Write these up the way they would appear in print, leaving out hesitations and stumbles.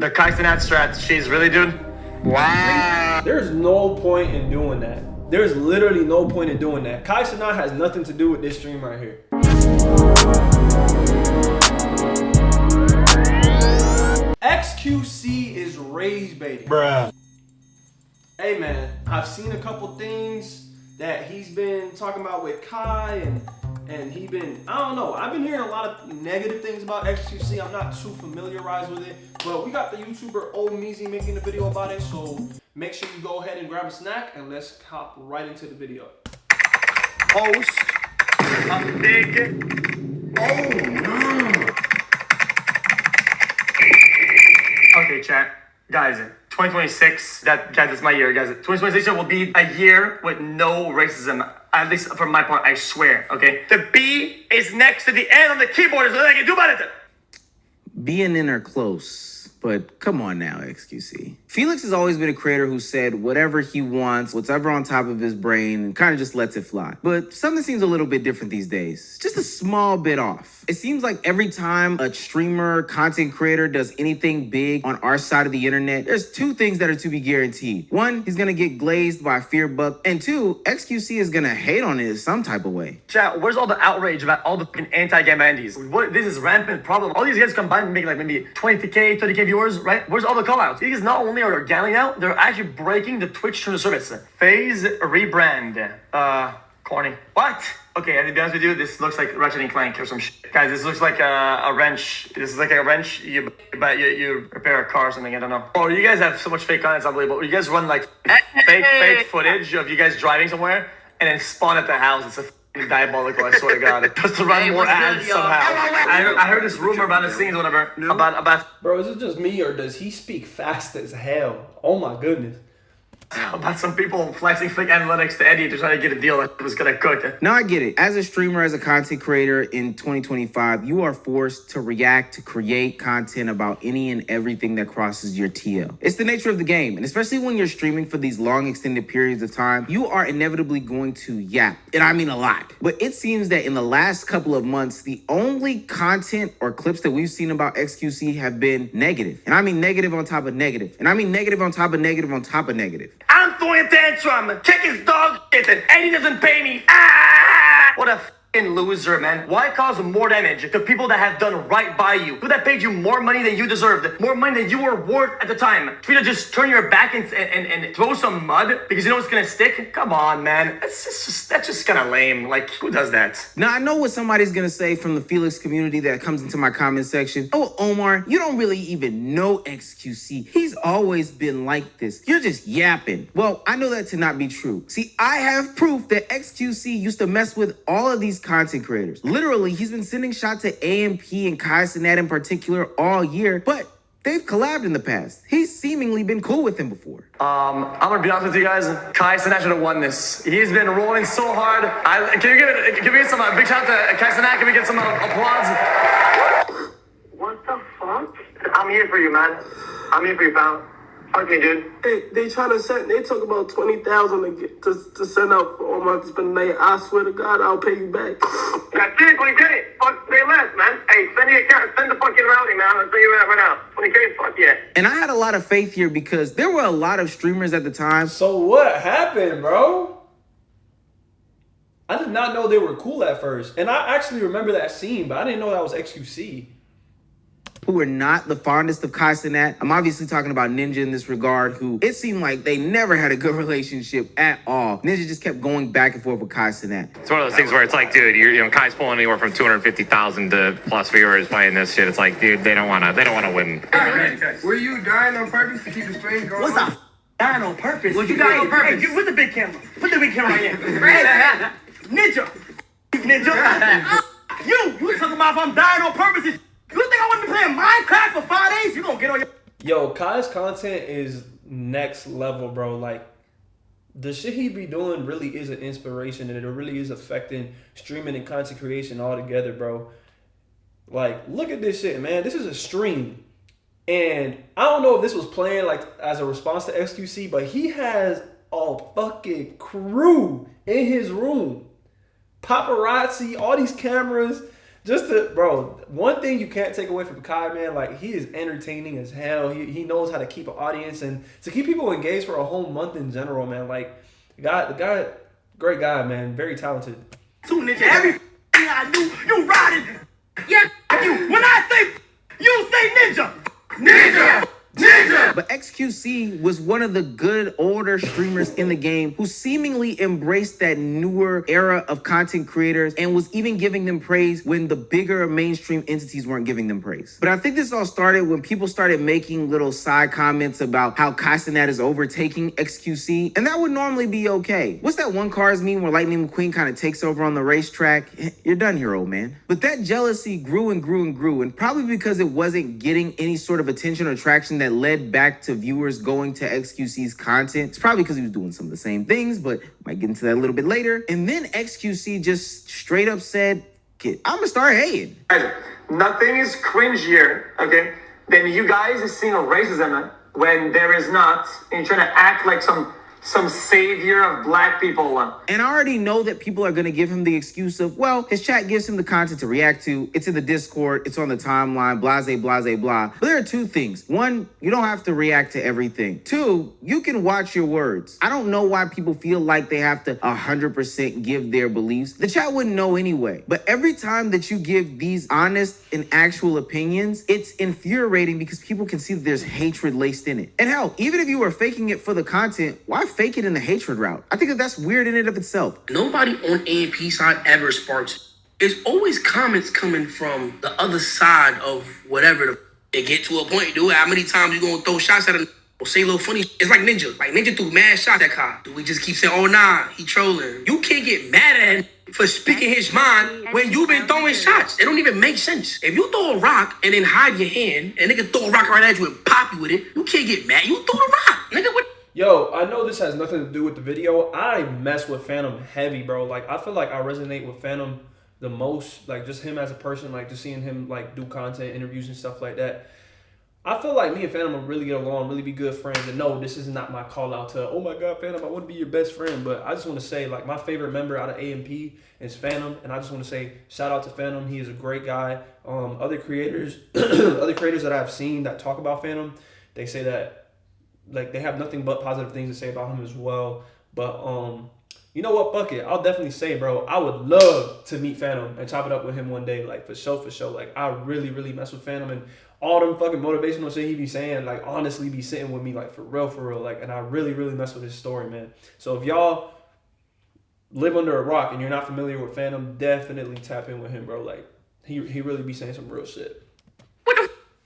The Kaizenat strat, she's really, dude. Wow. There's no point in doing that. There's literally no point in doing that. Kaizenat has nothing to do with this stream right here. xQc is rage baiting. Bruh. Hey man, I've seen a couple things that he's been talking about with Kai and he been, I don't know, I've been hearing a lot of negative things about xQc. I'm not too familiarized with it, but we got the YouTuber Old Meezy making a video about it, so make sure you go ahead and grab a snack and let's hop right into the video. Post a big, Okay, chat. Guys, 2026, that's my year, guys. 2026 will be a year with no racism. At least from my part, I swear, okay? The B is next to the N on the keyboard. There's nothing I can do about it. B and N are close, but come on now, xQc. Felix has always been a creator who said whatever he wants, whatever on top of his brain, and kind of just lets it fly. But something seems a little bit different these days. Just a small bit off. It seems like every time a streamer, content creator does anything big on our side of the internet, there's two things that are to be guaranteed. One, he's gonna get glazed by fear buck, and two, xQc is gonna hate on it some type of way. Chat, where's all the outrage about all the fucking anti-Gambandies? This is rampant problem. All these guys combined make like maybe 20k, 30k viewers, right? Where's all the callouts? These not only are gambling out, they're actually breaking the Twitch terms of service. Phase rebrand. Corny. What? Okay, and to be honest with you, this looks like Ratchet and Clank or some shit. Guys, this looks like a wrench. This is like a wrench you repair a car or something, I don't know. Oh, you guys have so much fake content, it's unbelievable. You guys run like fake footage of you guys driving somewhere and then spawn at the house. It's a diabolical, I swear to God. Just to run more ads somehow. I heard this rumor about the scenes or whatever. About Bro, is it just me or does he speak fast as hell? Oh my goodness. about some people flexing fake analytics to Eddie to try to get a deal that was gonna cook. Now I get it. As a streamer, as a content creator in 2025, you are forced to react, to create content about any and everything that crosses your TL. It's the nature of the game, and especially when you're streaming for these long extended periods of time, you are inevitably going to yap, and I mean a lot. But it seems that in the last couple of months, the only content or clips that we've seen about xQc have been negative. And I mean negative on top of negative. And I mean negative on top of negative on top of negative. I'm throwing a tantrum. Check his dog shit. And he doesn't pay me. Ah! What a f***ing loser, man. Why cause more damage to people that have done right by you? Who that paid you more money than you deserved? More money than you were worth at the time? For you to just turn your back and throw some mud because you know it's gonna stick? Come on, man. That's just kind of lame. Like, who does that? Now, I know what somebody's gonna say from the Felix community that comes into my comment section. Oh, Omar, you don't really even know xQc. He's always been like this. You're just yapping. Well, I know that to not be true. See, I have proof that xQc used to mess with all of these content creators. Literally, he's been sending shots to AMP and Kaizenat in particular all year, but they've collabed in the past. He's seemingly been cool with him before. I'm gonna be honest with you guys. Kaizenat should have won this. He's been rolling so hard. Can we get some big shout out to Kaizenat? Can we get some applause? What the fuck? I'm here for you, man. I'm here for you, pal. Fuck me, dude. Hey, they talk about 20,000 to send out for all my spend night. I swear to God, I'll pay you back. That's it, 20K. Fuck, say less, man. Hey, send the fucking rowdy, man. I'll tell you that right now. 20K, fuck yeah. And I had a lot of faith here because there were a lot of streamers at the time. So what happened, bro? I did not know they were cool at first. And I actually remember that scene, but I didn't know that was xQc. Who were not the fondest of Kaizenat. I'm obviously talking about Ninja in this regard, who it seemed like they never had a good relationship at all. Ninja just kept going back and forth with Kaizenat. It's one of those things where it's like, dude, Kai's pulling anywhere from 250,000 to plus viewers playing this shit. It's like, dude, they don't wanna win. Were you dying on purpose to keep the stream going? What's up? Dying on purpose? What you dying on purpose? Hey, put the big camera. Put the big camera right here. Ninja. You talking about if I'm dying on purpose? You think I want to be playing Minecraft for 5 days? You gonna get on your... Yo, Kai's content is next level, bro. Like, the shit he be doing really is an inspiration, and it really is affecting streaming and content creation altogether, bro. Like, look at this shit, man. This is a stream. And I don't know if this was playing, like, as a response to xQc, but he has a fucking crew in his room. Paparazzi, all these cameras. Bro, one thing you can't take away from Kai, man, like he is entertaining as hell. He knows how to keep an audience and to keep people engaged for a whole month in general, man. Like the guy, great guy, man, very talented. Two ninja, everything I knew, you riding. Yeah, you. When I say, you say ninja. Ninja. Ninja. But xQc was one of the good older streamers in the game who seemingly embraced that newer era of content creators and was even giving them praise when the bigger mainstream entities weren't giving them praise. But I think this all started when people started making little side comments about how Kaizenat is overtaking xQc, and that would normally be okay. What's that one Cars meme where Lightning McQueen kind of takes over on the racetrack? You're done here, old man. But that jealousy grew and grew and grew, and probably because it wasn't getting any sort of attention or traction that led back to viewers going to xQc's content. It's probably because he was doing some of the same things, but might get into that a little bit later. And then xQc just straight up said, I'm gonna start hating. Nothing is cringier, okay, than you guys seeing a racism when there is not, and trying to act like some savior of black people. And I already know that people are going to give him the excuse of, well, his chat gives him the content to react to. It's in the Discord. It's on the timeline, blase, blase, blah. But there are two things. One, you don't have to react to everything. Two, you can watch your words. I don't know why people feel like they have to 100% give their beliefs. The chat wouldn't know anyway. But every time that you give these honest and actual opinions, it's infuriating because people can see that there's hatred laced in it. And hell, even if you were faking it for the content, why fake it in the hatred route? I think that's weird in and of itself. Nobody on AMP side ever sparks. There's always comments coming from the other side of whatever. They get to a point, dude. How many times you gonna throw shots at him or say a little funny? It's like Ninja. Like Ninja threw mad shots at Kai. Do we just keep saying, oh nah, he trolling? You can't get mad at him for speaking his mind when you've been throwing shots. It don't even make sense. If you throw a rock and then hide your hand and nigga throw a rock right at you and pop you with it, you can't get mad. You throw the rock. Nigga, what? Yo, I know this has nothing to do with the video. I mess with Phantom heavy, bro. Like, I feel like I resonate with Phantom the most. Like, just him as a person, like, just seeing him, like, do content, interviews, and stuff like that. I feel like me and Phantom will really get along, really be good friends. And no, this is not my call out to, oh my God, Phantom, I want to be your best friend. But I just want to say, like, my favorite member out of AMP is Phantom. And I just want to say, shout out to Phantom. He is a great guy. Other creators, other creators that I've seen that talk about Phantom, they say that, like, they have nothing but positive things to say about him as well. But you know what? Fuck it. I'll definitely say, bro, I would love to meet Phantom and chop it up with him one day. Like, for sure. Like, I really, really mess with Phantom, and all them fucking motivational shit he be saying, like, honestly be sitting with me, like, for real. Like, and I really, really mess with his story, man. So if y'all live under a rock and you're not familiar with Phantom, definitely tap in with him, bro. Like, he really be saying some real shit.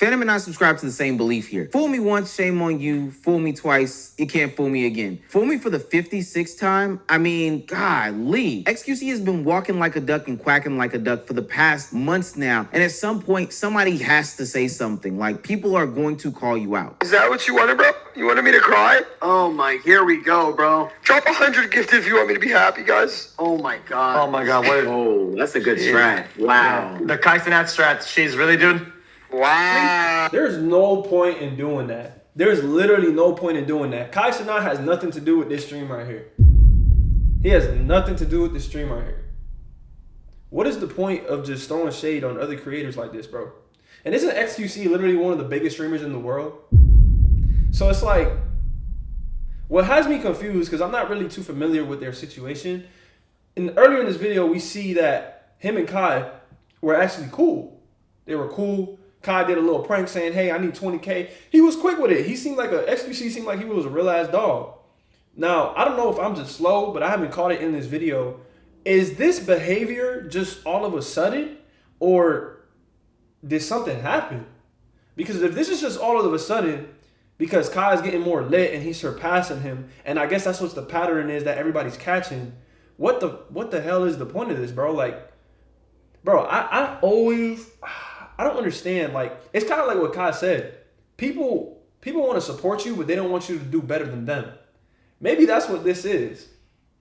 Phantom and I subscribe to the same belief here. Fool me once, shame on you. Fool me twice, you can't fool me again. Fool me for the 56th time? I mean, golly. xQc has been walking like a duck and quacking like a duck for the past months now. And at some point, somebody has to say something. Like, people are going to call you out. Is that what you wanted, bro? You wanted me to cry? Oh my, here we go, bro. Drop 100 gifted if you want me to be happy, guys. Oh my God. Oh my God, what? Oh, that's a good strat. Wow. The Kaizenat strat, she's really, dude. Wow. There's no point in doing that. There's literally no point in doing that. Kaizenat has nothing to do with this stream right here. He has nothing to do with this stream right here. What is the point of just throwing shade on other creators like this, bro? And isn't xQc literally one of the biggest streamers in the world? So it's like, what has me confused, because I'm not really too familiar with their situation. And earlier in this video, we see that him and Kai were actually cool. They were cool. Kai did a little prank saying, hey, I need 20K. He was quick with it. He seemed like xQc seemed like he was a real ass dog. Now, I don't know if I'm just slow, but I haven't caught it in this video. Is this behavior just all of a sudden, or did something happen? Because if this is just all of a sudden, because Kai is getting more lit and he's surpassing him, and I guess that's what the pattern is that everybody's catching, what the hell is the point of this, bro? Like, bro, I don't understand. Like, it's kind of like what Kai said. People want to support you, but they don't want you to do better than them. Maybe that's what this is.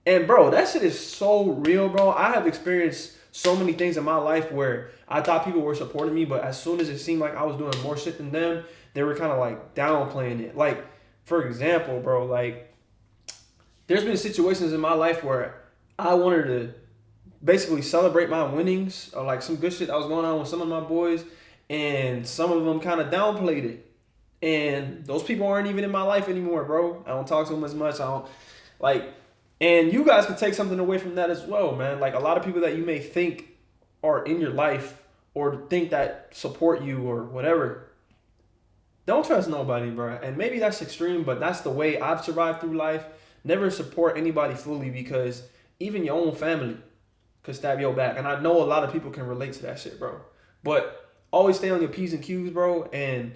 And bro, that shit is so real, bro. I have experienced so many things in my life where I thought people were supporting me, but as soon as it seemed like I was doing more shit than them, they were kind of like downplaying it. Like, for example, bro, like, there's been situations in my life where I wanted to basically celebrate my winnings or like some good shit that was going on with some of my boys, and some of them kind of downplayed it. And those people aren't even in my life anymore, bro. I don't talk to them as much. I don't like, and you guys can take something away from that as well, man. Like a lot of people that you may think are in your life or think that support you or whatever, don't trust nobody, bro. And maybe that's extreme, but that's the way I've survived through life. Never support anybody fully, because even your own family could stab your back. And I know a lot of people can relate to that shit, bro. But always stay on your P's and Q's, bro. And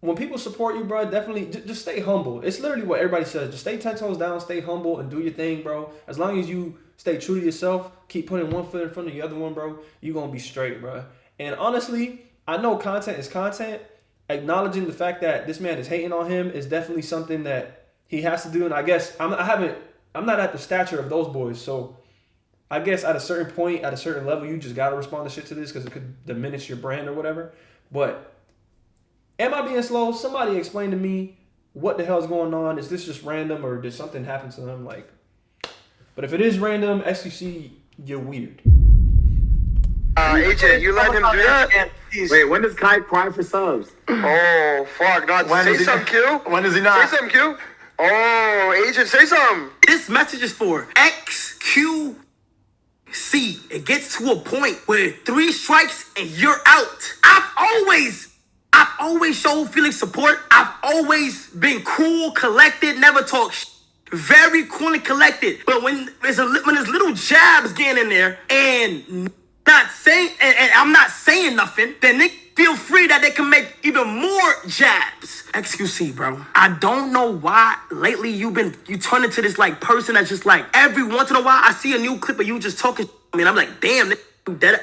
when people support you, bro, definitely just stay humble. It's literally what everybody says. Just stay 10 toes down, stay humble, and do your thing, bro. As long as you stay true to yourself, keep putting one foot in front of the other one, bro, you're going to be straight, bro. And honestly, I know content is content. Acknowledging the fact that this man is hating on him is definitely something that he has to do. And I guess I'm not at the stature of those boys. So I guess at a certain point, at a certain level, you just got to respond to shit to this because it could diminish your brand or whatever. But am I being slow? Somebody explain to me what the hell's going on. Is this just random or did something happen to them? Like, but if it is random, xQc, you're weird. AJ, you let him do that? Wait, when does Kai cry for subs? Oh, fuck. Not say something, Q. When does he not? Say something, Q. Oh, Agent, say something. This message is for xQc. It gets to a point where 3 strikes and you're out. I've always showed Felix support. I've always been cool, collected, never talk very cool and collected. But when there's little jabs getting in there and not saying, and I'm not saying nothing, then they feel free that they can make even more jabs. xQc, bro. I don't know why lately you turn into this like person that's just like every once in a while I see a new clip of you just talking. I mean, I'm like, damn,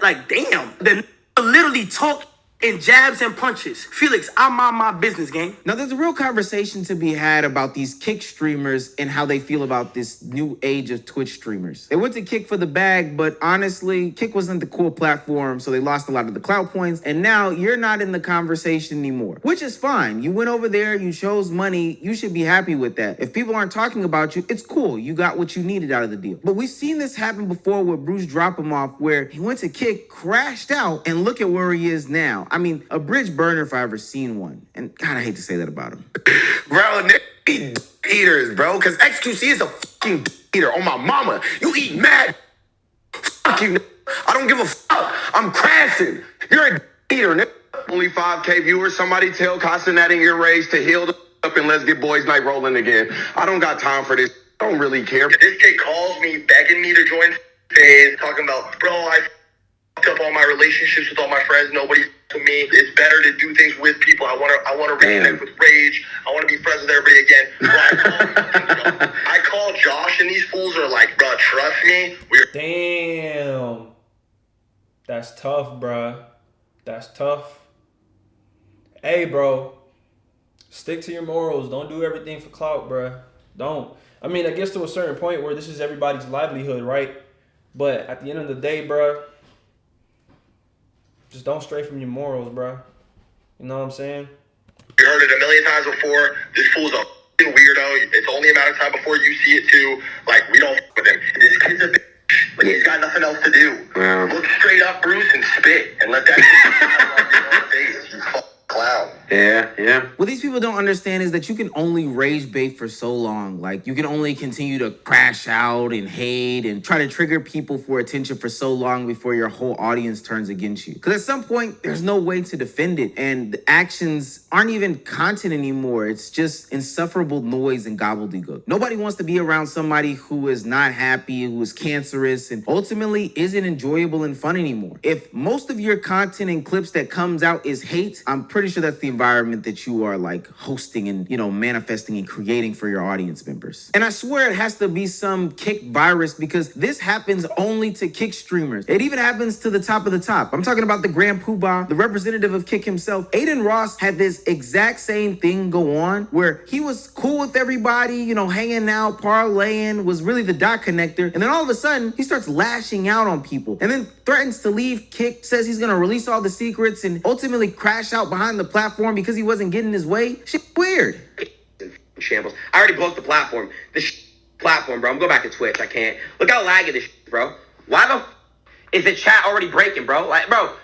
like damn. Then literally talk in jabs and punches. Felix, I'm on my business, gang. Now, there's a real conversation to be had about these Kick streamers and how they feel about this new age of Twitch streamers. They went to Kick for the bag, but honestly, Kick wasn't the cool platform, so they lost a lot of the clout points, and now you're not in the conversation anymore, which is fine. You went over there, you chose money, you should be happy with that. If people aren't talking about you, it's cool. You got what you needed out of the deal. But we've seen this happen before with Bruce Drop Him Off, where he went to Kick, crashed out, and look at where he is now. I mean, a bridge burner if I ever seen one. And God, I hate to say that about him. Bro, they eaters, bro, because xQc is a fucking eater. On my mama, you eat mad. Fuck you, I don't give a fuck. I'm crashing. You're a eater, nigga. Only 5K viewers. Somebody tell Castanet in your race to heal the up and let's get boys night rolling again. I don't got time for this. I don't really care. This kid calls me, begging me to join phase, talking about, bro, I fucked up all my relationships with all my friends. Nobody to me. It's better to do things with people. I want to reconnect with Rage. I want to be friends with everybody again. So I call Josh, and these fools are like, bro, trust me. Damn. That's tough, bruh. That's tough. Hey, bro. Stick to your morals. Don't do everything for clout, bruh. Don't. I mean, it gets to a certain point where this is everybody's livelihood, right? But at the end of the day, bruh, just don't stray from your morals, bruh. You know what I'm saying? We heard it a million times before. This fool's a f***ing weirdo. It's only a matter of time before you see it too. Like, we don't f*** with him. This kid's a bitch. Like, he's got nothing else to do. Yeah. Look straight up, Bruce, and spit. And let that shit face. You fucking clown. Yeah. What these people don't understand is that you can only rage bait for so long. Like, you can only continue to crash out and hate and try to trigger people for attention for so long before your whole audience turns against you. Because at some point, there's no way to defend it. And the actions aren't even content anymore. It's just insufferable noise and gobbledygook. Nobody wants to be around somebody who is not happy, who is cancerous, and ultimately isn't enjoyable and fun anymore. If most of your content and clips that comes out is hate, I'm pretty sure that's the environment that you are like hosting and, you know, manifesting and creating for your audience members. And I swear it has to be some Kick virus, because this happens only to Kick streamers. It even happens to the top of the top. I'm talking about the Grand Poobah, the representative of Kick himself. Aiden Ross had this exact same thing go on where he was cool with everybody, you know, hanging out, parlaying, was really the dot connector. And then all of a sudden he starts lashing out on people and then threatens to leave Kick, says he's going to release all the secrets and ultimately crash out behind the platform because he wasn't getting his way. Shit weird. Shambles. I already broke the platform. This platform, bro. I'm going back to Twitch. I can't. Look how laggy this bro. why the is the chat already breaking, bro? Like, bro,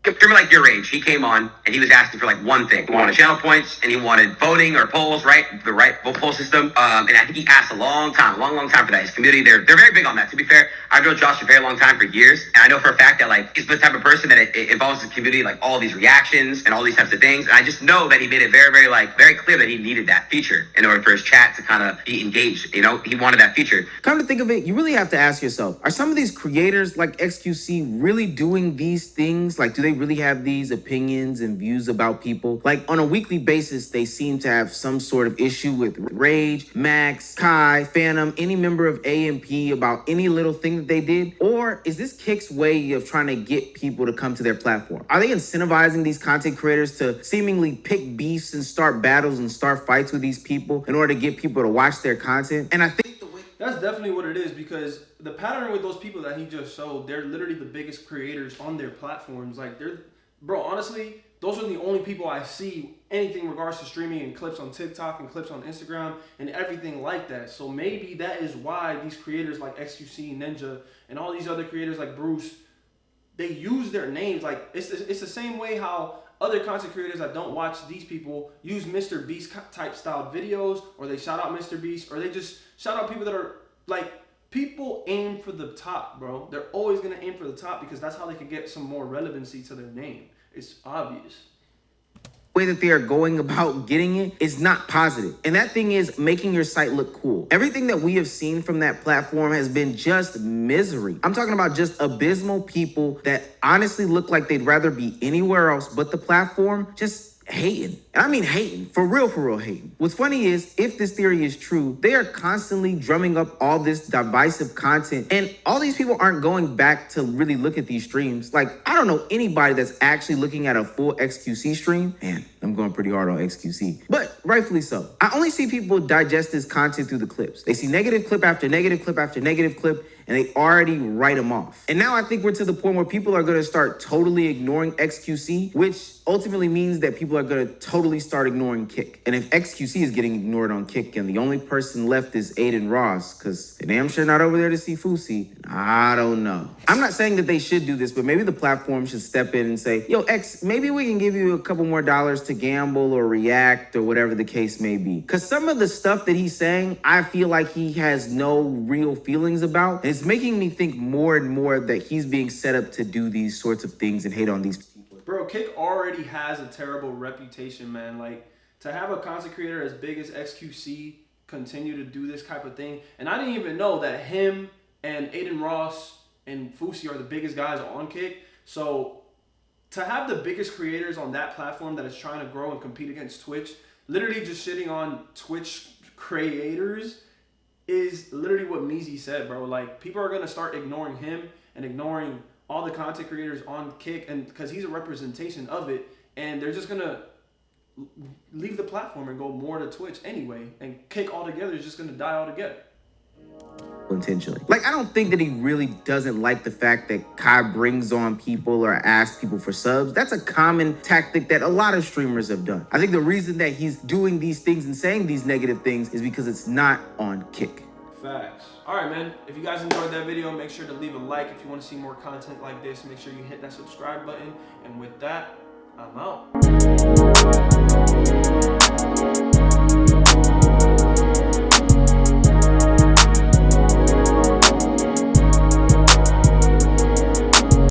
a streamer like your age, he came on and he was asking for like one thing. He wanted channel points and he wanted voting or polls, right? The right vote poll system. And I think he asked a long time for that. His community, they're very big on that. To be fair, I've known Josh for a very long time, for years. And I know for a fact that like he's the type of person that it involves his community, like all these reactions and all these types of things. And I just know that he made it very, very clear that he needed that feature in order for his chat to kind of be engaged. You know, he wanted that feature. Come to think of it, you really have to ask yourself, are some of these creators like xQc really doing these things? Like, do they really have these opinions and views about people? Like, on a weekly basis, they seem to have some sort of issue with Rage, Max, Kai, Phantom, any member of AMP about any little thing that they did? Or is this Kick's way of trying to get people to come to their platform? Are they incentivizing these content creators to seemingly pick beefs and start battles and start fights with these people in order to get people to watch their content? And I think that's definitely what it is, because the pattern with those people that he just showed, they're literally the biggest creators on their platforms. Like, bro, honestly, those are the only people I see anything in regards to streaming and clips on TikTok and clips on Instagram and everything like that. So maybe that is why these creators like xQc, Ninja, and all these other creators like Bruce, they use their names. Like, it's the same way how other content creators that don't watch these people use Mr. Beast type styled videos, or they shout out Mr. Beast, or they just shout out people that are like, people aim for the top, bro. They're always gonna aim for the top because that's how they can get some more relevancy to their name. It's obvious. Way that they are going about getting it is not positive. And that thing is making your site look cool. Everything that we have seen from that platform has been just misery. I'm talking about just abysmal people that honestly look like they'd rather be anywhere else but the platform, just hating. And I mean hating, for real hating. What's funny is, if this theory is true, they are constantly drumming up all this divisive content, and all these people aren't going back to really look at these streams. Like, I don't know anybody that's actually looking at a full xQc stream. Man, I'm going pretty hard on xQc, but rightfully so. I only see people digest this content through the clips. They see negative clip after negative clip after negative clip, and they already write them off. And now I think we're to the point where people are gonna start totally ignoring xQc, which ultimately means that people are gonna totally start ignoring Kick. And if xQc is getting ignored on Kick and the only person left is Aiden Ross, because they're damn sure not over there to see Fousey, I don't know. I'm not saying that they should do this, but maybe the platform should step in and say, yo, X, maybe we can give you a couple more dollars to gamble or react or whatever the case may be. Because some of the stuff that he's saying, I feel like he has no real feelings about. And it's making me think more and more that he's being set up to do these sorts of things and hate on these people. Bro, Kick already has a terrible reputation, man. Like, to have a content creator as big as xQc continue to do this type of thing. And I didn't even know that him and Aiden Ross and Fousey are the biggest guys on Kick. So to have the biggest creators on that platform that is trying to grow and compete against Twitch, literally just shitting on Twitch creators, is literally what Meezy said, bro. Like, people are going to start ignoring him and ignoring all the content creators on Kick, and because he's a representation of it, and they're just going to leave the platform and go more to Twitch anyway, and Kick altogether is just going to die altogether. Intentionally. Like, I don't think that he really doesn't like the fact that Kai brings on people or asks people for subs. That's a common tactic that a lot of streamers have done. I think the reason that he's doing these things and saying these negative things is because it's not on Kick. Facts. All right, man. If you guys enjoyed that video, make sure to leave a like. If you want to see more content like this, make sure you hit that subscribe button. And with that, I'm out.